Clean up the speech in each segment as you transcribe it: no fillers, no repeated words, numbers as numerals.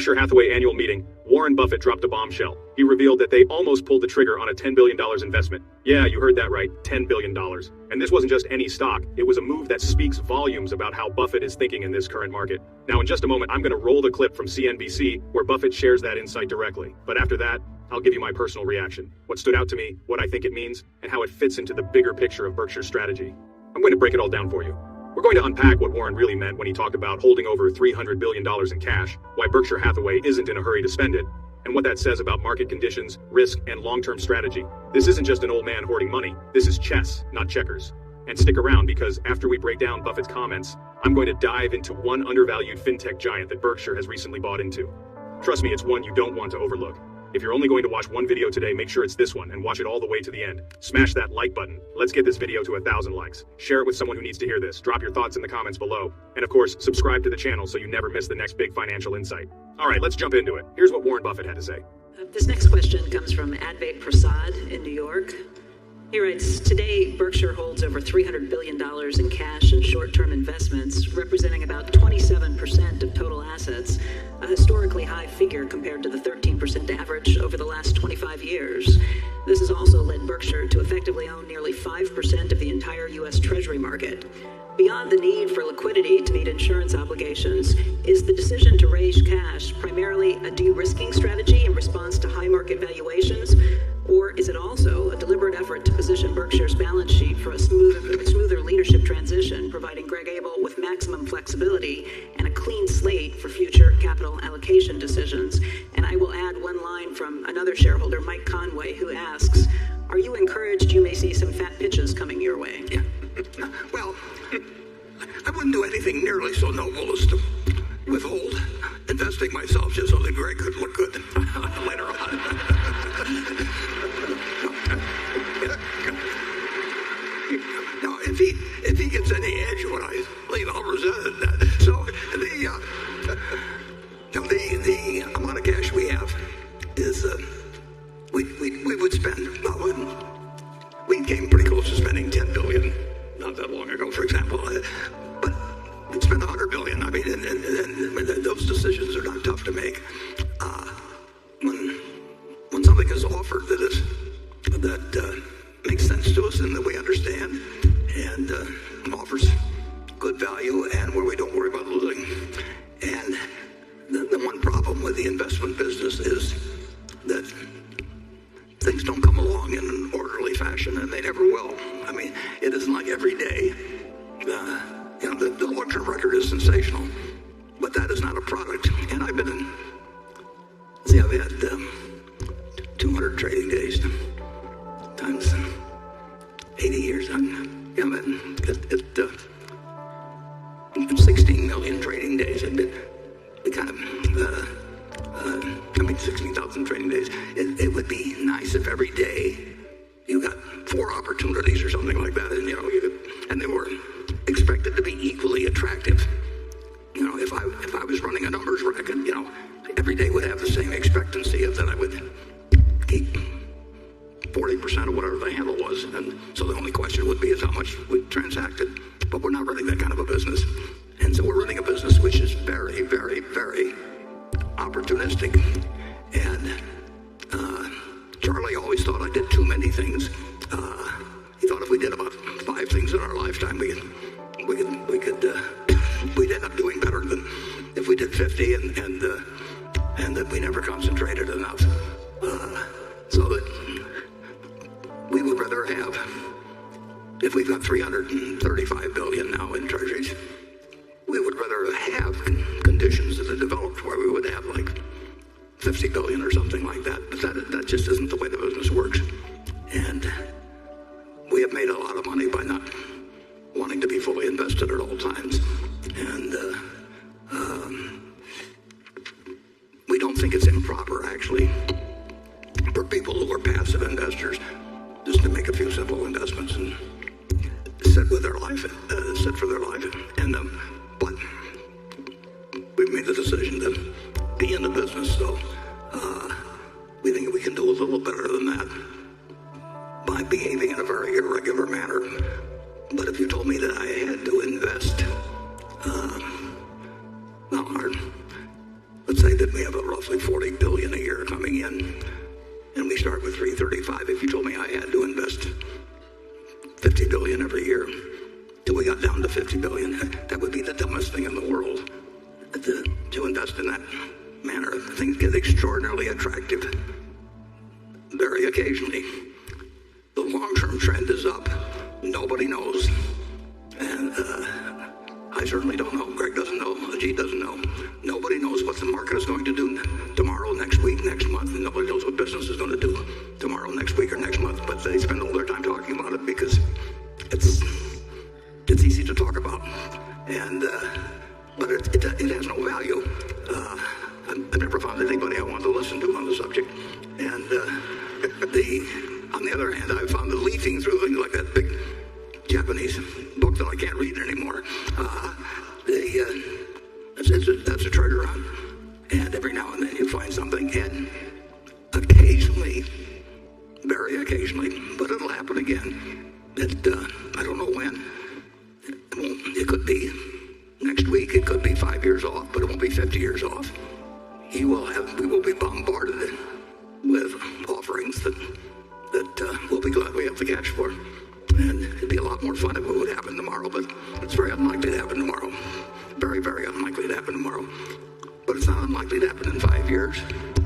Berkshire Hathaway annual meeting, Warren Buffett dropped a bombshell. He revealed that they almost pulled the trigger on a $10 billion investment. Yeah, you heard that right, $10 billion. And this wasn't just any stock, it was a move that speaks volumes about how Buffett is thinking in this current market. Now in just a moment, I'm going to roll the clip from CNBC where Buffett shares that insight directly. But after that, I'll give you my personal reaction, what stood out to me, what I think it means, and how it fits into the bigger picture of Berkshire's strategy. I'm going to break it all down for you. We're going to unpack what Warren really meant when he talked about holding over $300 billion in cash, why Berkshire Hathaway isn't in a hurry to spend it, and what that says about market conditions, risk, and long-term strategy. This isn't just an old man hoarding money. This is chess, not checkers. And stick around because after we break down Buffett's comments, I'm going to dive into one undervalued fintech giant that Berkshire has recently bought into. Trust me, it's one you don't want to overlook. If you're only going to watch one video today, make sure it's this one and watch it all the way to the end. Smash that like button. Let's get this video to 1,000 likes. Share it with someone who needs to hear this. Drop your thoughts in the comments below. And of course, subscribe to the channel so you never miss the next big financial insight. All right, let's jump into it. Here's what Warren Buffett had to say. This next question comes from Advait Prasad in New York. He writes, today, Berkshire holds over $300 billion in cash and short-term investments, representing about 27% of total assets, a historically high figure compared to the 13% average over the last 25 years. This has also led Berkshire to effectively own nearly 5% of the entire U.S. Treasury market. Beyond the need for liquidity to meet insurance obligations, is the decision to raise cash primarily a de-risking strategy in response to high market valuations? Or is it also a deliberate effort to position Berkshire's balance sheet for a smoother leadership transition, providing Greg Abel with maximum flexibility and a clean slate for future capital allocation decisions? And I will add one line from another shareholder, Mike Conway, who asks, are you encouraged you may see some fat pitches coming your way? Yeah. Well, I wouldn't do anything nearly so noble as to withhold investing myself just so that Greg could look good later on. Now, if he gets any edge when I leave, I'll resent that. So the amount of cash we have is we would spend. We came pretty close to spending $10 billion not that long ago, for example. But we'd spend $100 billion. I mean, and those decisions are not tough to make. When something is offered that makes sense to us and that we understand and offers good value and where we don't worry about losing. And the one problem with the investment business is that things don't come along in an orderly fashion, and they never will. I mean, it isn't like every day. The long-term record is sensational, but that is not a product. And I've had 200 trading days times 80 years. At 16 million trading days. It'd be kind of 16,000 trading days. It would be nice if every day you got 4 opportunities or something like that, and they were expected to be equally attractive. If I was running a numbers racket, every day would have the same expectancy of that I would keep 40% of whatever the handle was, and so the only question would be is how much we transacted. But we're not running that kind of a business, and so we're running a business which is very, very, very opportunistic. And Charlie always thought I did too many things. He thought if we did about 5 things in our lifetime, we'd end up doing better than if we did 50, and that we never concentrated enough. So that we would rather have, if we've got 335 billion now in treasuries, we would rather have conditions that have developed where we would have like 50 billion or something like that. But that just isn't the way the business works. And we have made a lot of money by not wanting to be fully invested at all times. And we don't think it's improper, actually, for people who are passive investors just to make a few simple investments and sit for their life. But we've made the decision to be in the business, so we think we can do a little better than that by behaving in a very irregular manner. But if you told me that I had to invest, let's say that we have have a roughly 40 billion a year coming in, and we start with 335. If you told me I had to invest 50 billion every year till we got down to 50 billion, that would be the dumbest thing in the world. To invest in that manner, things get extraordinarily attractive very occasionally. The long-term trend is up. Nobody knows. And I certainly don't know. Greg doesn't know. Ajit doesn't know. Nobody knows what the market is going to do tomorrow, next week, next month. And nobody knows what business is going to do tomorrow, next week, or next month. But they spend all their time talking about it because it's easy to talk about. And but it has no value. I've never found anybody I want to listen to on the subject. And on the other hand, I've found that leafing through things like that big Japanese book that I can't read anymore, that's a treasure hunt. And every now and then you find something, and occasionally, very occasionally, but it'll happen again. I don't know when. It could be next week, it could be 5 years off, but it won't be 50 years off. We will be bombarded with offerings that we'll be glad we have the cash for. And it'd be a lot more fun if it would happen tomorrow, but it's very unlikely to happen tomorrow. Very, very unlikely to happen tomorrow. But it's not unlikely to happen in 5 years.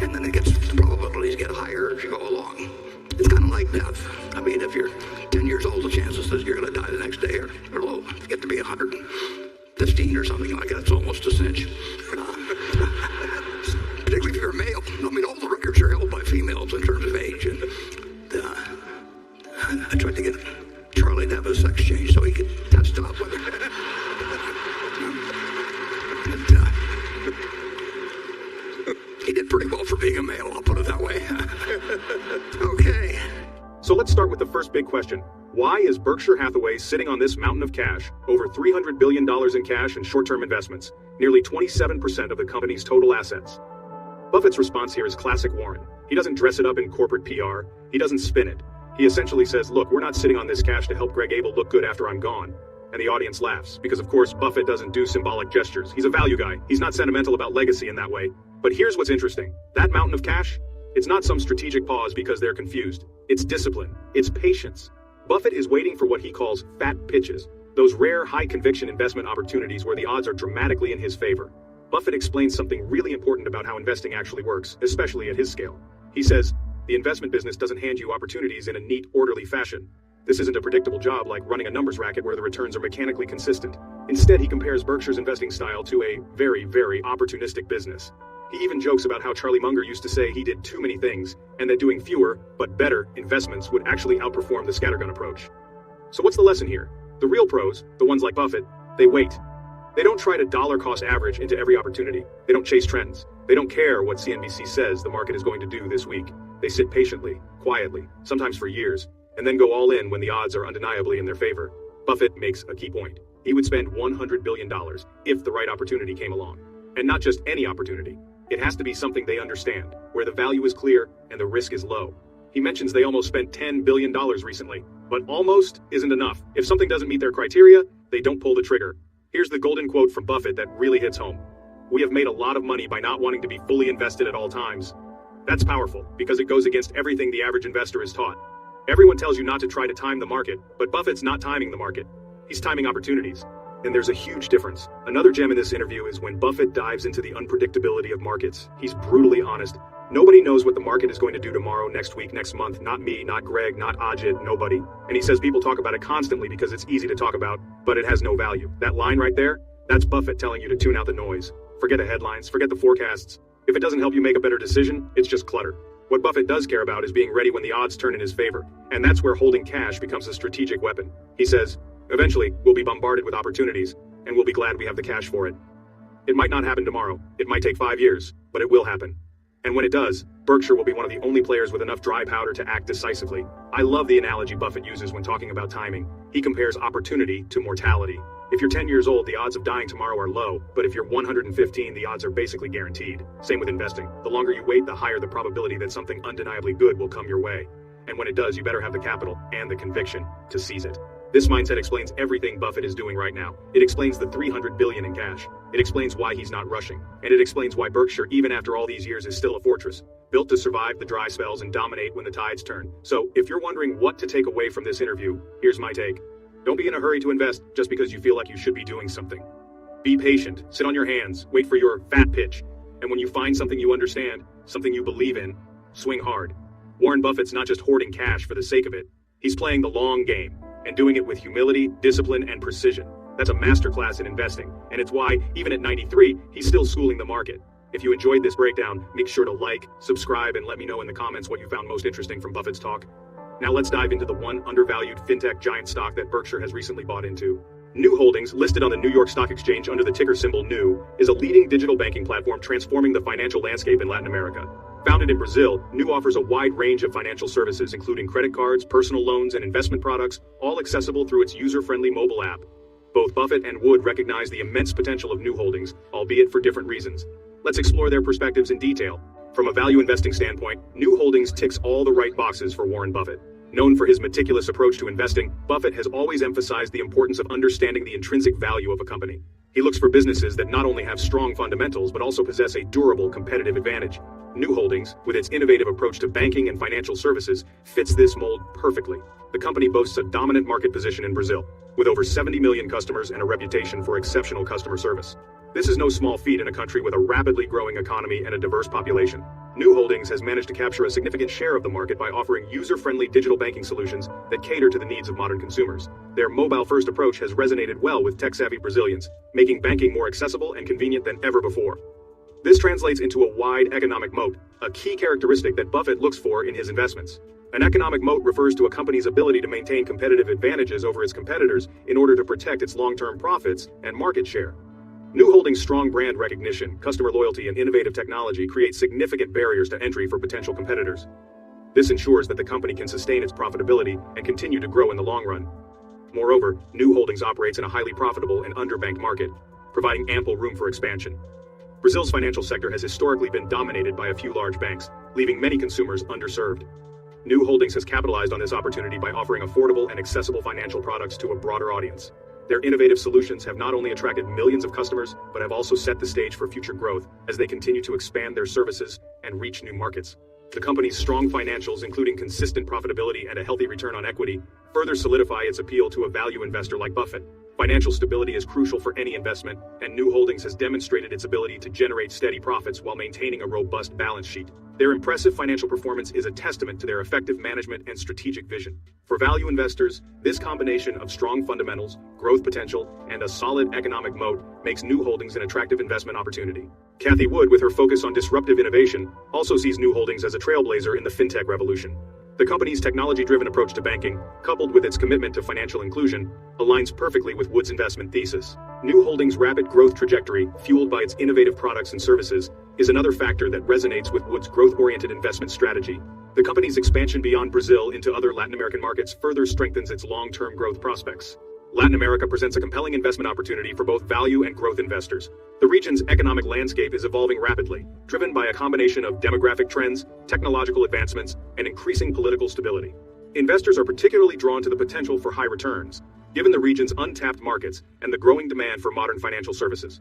And then the probabilities get higher as you go along. It's kind of like death. I mean, if you're 10 years old, the chances that you're going to die the next day are low. If you get to be 115 or something like that, it's almost a cinch. Particularly if you're a male. I mean, all the records are held by females in terms of age. And I tried to get Charlie to have a sex change so he could test out whether. He did pretty well for being a male, I'll put it that way. Okay. So let's start with the first big question. Why is Berkshire Hathaway sitting on this mountain of cash, over $300 billion in cash and short-term investments, nearly 27% of the company's total assets? Buffett's response here is classic Warren. He doesn't dress it up in corporate PR. He doesn't spin it. He essentially says, look, we're not sitting on this cash to help Greg Abel look good after I'm gone. And the audience laughs, because of course Buffett doesn't do symbolic gestures. He's a value guy. He's not sentimental about legacy in that way. But here's what's interesting. That mountain of cash, it's not some strategic pause because they're confused. It's discipline. It's patience. Buffett is waiting for what he calls fat pitches, those rare high-conviction investment opportunities where the odds are dramatically in his favor. Buffett explains something really important about how investing actually works, especially at his scale. He says, the investment business doesn't hand you opportunities in a neat, orderly fashion. This isn't a predictable job like running a numbers racket where the returns are mechanically consistent. Instead, he compares Berkshire's investing style to a very, very opportunistic business. He even jokes about how Charlie Munger used to say he did too many things, and that doing fewer, but better, investments would actually outperform the scattergun approach. So what's the lesson here? The real pros, the ones like Buffett, they wait. They don't try to dollar-cost average into every opportunity. They don't chase trends. They don't care what CNBC says the market is going to do this week. They sit patiently, quietly, sometimes for years, and then go all in when the odds are undeniably in their favor. Buffett makes a key point. He would spend $100 billion if the right opportunity came along. And not just any opportunity. It has to be something they understand, where the value is clear and the risk is low. He mentions they almost spent $10 billion recently, but almost isn't enough. If something doesn't meet their criteria, they don't pull the trigger. Here's the golden quote from Buffett that really hits home. We have made a lot of money by not wanting to be fully invested at all times. That's powerful, because it goes against everything the average investor is taught. Everyone tells you not to try to time the market, but Buffett's not timing the market. He's timing opportunities. And there's a huge difference. Another gem in this interview is when Buffett dives into the unpredictability of markets. He's brutally honest. Nobody knows what the market is going to do tomorrow, next week, next month. Not me, not Greg, not Ajit, nobody. And he says people talk about it constantly because it's easy to talk about, but it has no value. That line right there, that's Buffett telling you to tune out the noise. Forget the headlines, forget the forecasts. If it doesn't help you make a better decision, it's just clutter. What Buffett does care about is being ready when the odds turn in his favor. And that's where holding cash becomes a strategic weapon. He says, eventually, we'll be bombarded with opportunities, and we'll be glad we have the cash for it. It might not happen tomorrow. It might take 5 years, but it will happen. And when it does, Berkshire will be one of the only players with enough dry powder to act decisively. I love the analogy Buffett uses when talking about timing. He compares opportunity to mortality. If you're 10 years old, the odds of dying tomorrow are low, but if you're 115, the odds are basically guaranteed. Same with investing. The longer you wait, the higher the probability that something undeniably good will come your way. And when it does, you better have the capital and the conviction to seize it. This mindset explains everything Buffett is doing right now. It explains the $300 billion in cash. It explains why he's not rushing. And it explains why Berkshire, even after all these years, is still a fortress, built to survive the dry spells and dominate when the tides turn. So, if you're wondering what to take away from this interview, here's my take. Don't be in a hurry to invest just because you feel like you should be doing something. Be patient, sit on your hands, wait for your fat pitch. And when you find something you understand, something you believe in, swing hard. Warren Buffett's not just hoarding cash for the sake of it. He's playing the long game and doing it with humility, discipline, and precision. That's a masterclass in investing, and it's why, even at 93, he's still schooling the market. If you enjoyed this breakdown, make sure to like, subscribe, and let me know in the comments what you found most interesting from Buffett's talk. Now let's dive into the one undervalued fintech giant stock that Berkshire has recently bought into. New Holdings, listed on the New York Stock Exchange under the ticker symbol NEW, is a leading digital banking platform transforming the financial landscape in Latin America. Founded in Brazil, NEW offers a wide range of financial services including credit cards, personal loans, and investment products, all accessible through its user-friendly mobile app. Both Buffett and Wood recognize the immense potential of New Holdings, albeit for different reasons. Let's explore their perspectives in detail. From a value investing standpoint, New Holdings ticks all the right boxes for Warren Buffett. Known for his meticulous approach to investing, Buffett has always emphasized the importance of understanding the intrinsic value of a company. He looks for businesses that not only have strong fundamentals but also possess a durable competitive advantage. New Holdings, with its innovative approach to banking and financial services, fits this mold perfectly. The company boasts a dominant market position in Brazil, with over 70 million customers and a reputation for exceptional customer service. This is no small feat in a country with a rapidly growing economy and a diverse population. New Holdings has managed to capture a significant share of the market by offering user-friendly digital banking solutions that cater to the needs of modern consumers. Their mobile-first approach has resonated well with tech-savvy Brazilians, making banking more accessible and convenient than ever before. This translates into a wide economic moat, a key characteristic that Buffett looks for in his investments. An economic moat refers to a company's ability to maintain competitive advantages over its competitors in order to protect its long-term profits and market share. New Holdings' strong brand recognition, customer loyalty, and innovative technology create significant barriers to entry for potential competitors. This ensures that the company can sustain its profitability and continue to grow in the long run. Moreover, New Holdings operates in a highly profitable and underbanked market, providing ample room for expansion. Brazil's financial sector has historically been dominated by a few large banks, leaving many consumers underserved. New Holdings has capitalized on this opportunity by offering affordable and accessible financial products to a broader audience. Their innovative solutions have not only attracted millions of customers, but have also set the stage for future growth as they continue to expand their services and reach new markets. The company's strong financials, including consistent profitability and a healthy return on equity, further solidify its appeal to a value investor like Buffett. Financial stability is crucial for any investment, and New Holdings has demonstrated its ability to generate steady profits while maintaining a robust balance sheet. Their impressive financial performance is a testament to their effective management and strategic vision. For value investors, this combination of strong fundamentals, growth potential, and a solid economic moat makes New Holdings an attractive investment opportunity. Cathie Wood, with her focus on disruptive innovation, also sees New Holdings as a trailblazer in the fintech revolution. The company's technology-driven approach to banking, coupled with its commitment to financial inclusion, aligns perfectly with Wood's investment thesis. New Holdings' rapid growth trajectory, fueled by its innovative products and services, is another factor that resonates with Wood's growth-oriented investment strategy. The company's expansion beyond Brazil into other Latin American markets further strengthens its long-term growth prospects. Latin America presents a compelling investment opportunity for both value and growth investors. The region's economic landscape is evolving rapidly, driven by a combination of demographic trends, technological advancements, and increasing political stability. Investors are particularly drawn to the potential for high returns, given the region's untapped markets and the growing demand for modern financial services.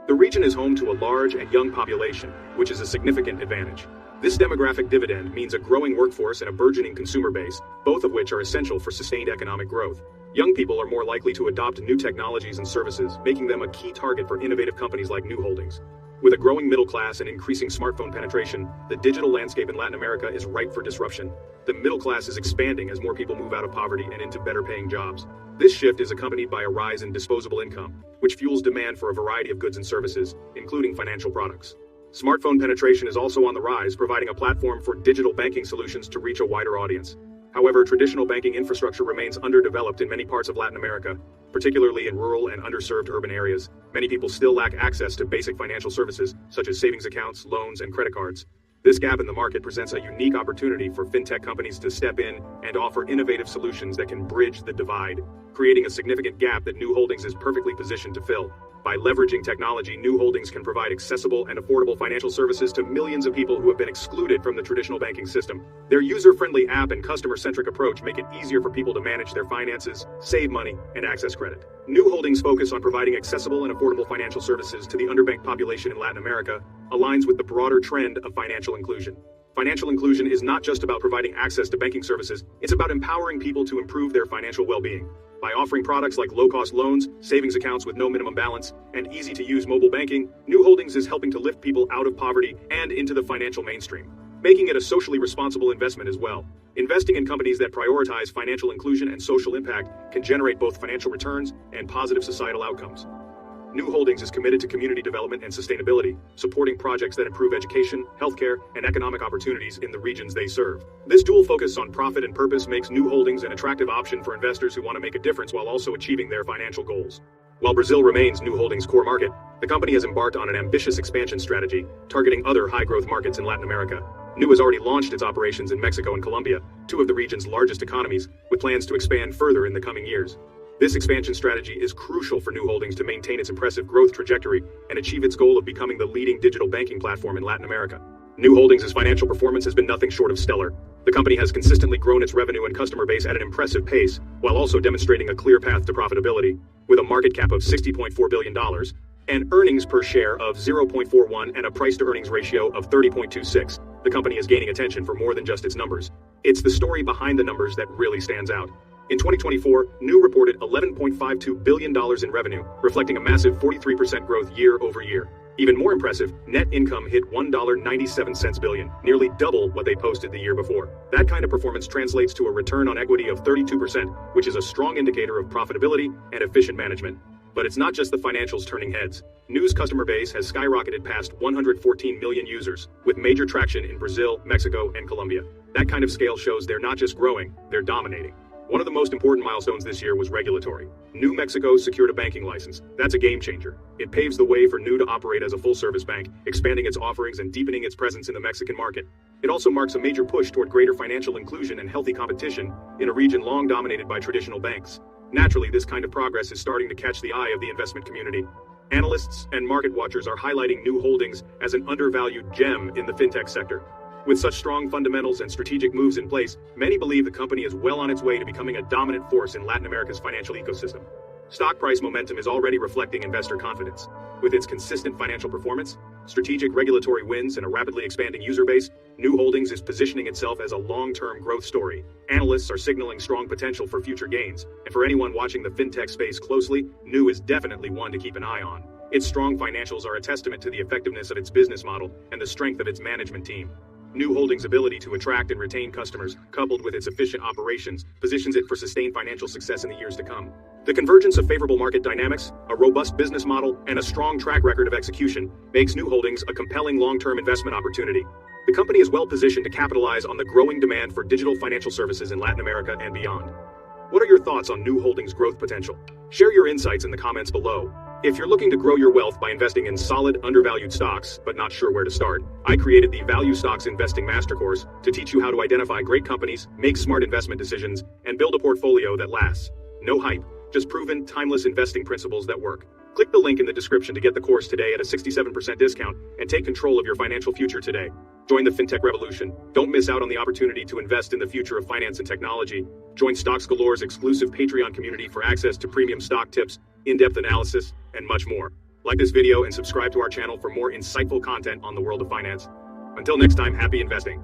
The region is home to a large and young population, which is a significant advantage. This demographic dividend means a growing workforce and a burgeoning consumer base, both of which are essential for sustained economic growth. Young people are more likely to adopt new technologies and services, making them a key target for innovative companies like New Holdings. With a growing middle class and increasing smartphone penetration, the digital landscape in Latin America is ripe for disruption. The middle class is expanding as more people move out of poverty and into better-paying jobs. This shift is accompanied by a rise in disposable income, which fuels demand for a variety of goods and services, including financial products. Smartphone penetration is also on the rise, providing a platform for digital banking solutions to reach a wider audience. However, traditional banking infrastructure remains underdeveloped in many parts of Latin America, particularly in rural and underserved urban areas. Many people still lack access to basic financial services, such as savings accounts, loans, and credit cards. This gap in the market presents a unique opportunity for fintech companies to step in and offer innovative solutions that can bridge the divide, creating a significant gap that New Holdings is perfectly positioned to fill. By leveraging technology, New Holdings can provide accessible and affordable financial services to millions of people who have been excluded from the traditional banking system. Their user-friendly app and customer-centric approach make it easier for people to manage their finances, save money, and access credit. New Holdings' focus on providing accessible and affordable financial services to the underbanked population in Latin America aligns with the broader trend of financial inclusion. Financial inclusion is not just about providing access to banking services, it's about empowering people to improve their financial well-being. By offering products like low-cost loans, savings accounts with no minimum balance, and easy-to-use mobile banking, New Holdings is helping to lift people out of poverty and into the financial mainstream, making it a socially responsible investment as well. Investing in companies that prioritize financial inclusion and social impact can generate both financial returns and positive societal outcomes. New Holdings is committed to community development and sustainability, supporting projects that improve education, healthcare, and economic opportunities in the regions they serve. This dual focus on profit and purpose makes New Holdings an attractive option for investors who want to make a difference while also achieving their financial goals. While Brazil remains New Holdings' core market, the company has embarked on an ambitious expansion strategy, targeting other high-growth markets in Latin America. New has already launched its operations in Mexico and Colombia, two of the region's largest economies, with plans to expand further in the coming years. This expansion strategy is crucial for New Holdings to maintain its impressive growth trajectory and achieve its goal of becoming the leading digital banking platform in Latin America. New Holdings' financial performance has been nothing short of stellar. The company has consistently grown its revenue and customer base at an impressive pace, while also demonstrating a clear path to profitability. With a market cap of $60.4 billion, and earnings per share of 0.41 and a price-to-earnings ratio of 30.26, the company is gaining attention for more than just its numbers. It's the story behind the numbers that really stands out. In 2024, New reported $11.52 billion in revenue, reflecting a massive 43% growth year over year. Even more impressive, net income hit $1.97 billion, nearly double what they posted the year before. That kind of performance translates to a return on equity of 32%, which is a strong indicator of profitability and efficient management. But it's not just the financials turning heads. New's customer base has skyrocketed past 114 million users, with major traction in Brazil, Mexico, and Colombia. That kind of scale shows they're not just growing, they're dominating. One of the most important milestones this year was regulatory. New Mexico secured a banking license. That's a game changer. It paves the way for New to operate as a full-service bank, expanding its offerings and deepening its presence in the Mexican market. It also marks a major push toward greater financial inclusion and healthy competition in a region long dominated by traditional banks. Naturally, this kind of progress is starting to catch the eye of the investment community. Analysts and market watchers are highlighting New Holdings as an undervalued gem in the fintech sector. With such strong fundamentals and strategic moves in place, many believe the company is well on its way to becoming a dominant force in Latin America's financial ecosystem. Stock price momentum is already reflecting investor confidence. With its consistent financial performance, strategic regulatory wins, and a rapidly expanding user base, New Holdings is positioning itself as a long-term growth story. Analysts are signaling strong potential for future gains, and for anyone watching the fintech space closely, New is definitely one to keep an eye on. Its strong financials are a testament to the effectiveness of its business model and the strength of its management team. New Holdings' ability to attract and retain customers, coupled with its efficient operations, positions it for sustained financial success in the years to come. The convergence of favorable market dynamics, a robust business model, and a strong track record of execution makes New Holdings a compelling long-term investment opportunity. The company is well positioned to capitalize on the growing demand for digital financial services in Latin America and beyond. What are your thoughts on New Holdings' growth potential? Share your insights in the comments below. If you're looking to grow your wealth by investing in solid, undervalued stocks, but not sure where to start, I created the Value Stocks Investing Master Course to teach you how to identify great companies, make smart investment decisions, and build a portfolio that lasts. No hype, just proven, timeless investing principles that work. Click the link in the description to get the course today at a 67% discount and take control of your financial future today. Join the fintech revolution. Don't miss out on the opportunity to invest in the future of finance and technology. Join Stocks Galore's exclusive Patreon community for access to premium stock tips, in-depth analysis, and much more. Like this video and subscribe to our channel for more insightful content on the world of finance. Until next time, happy investing.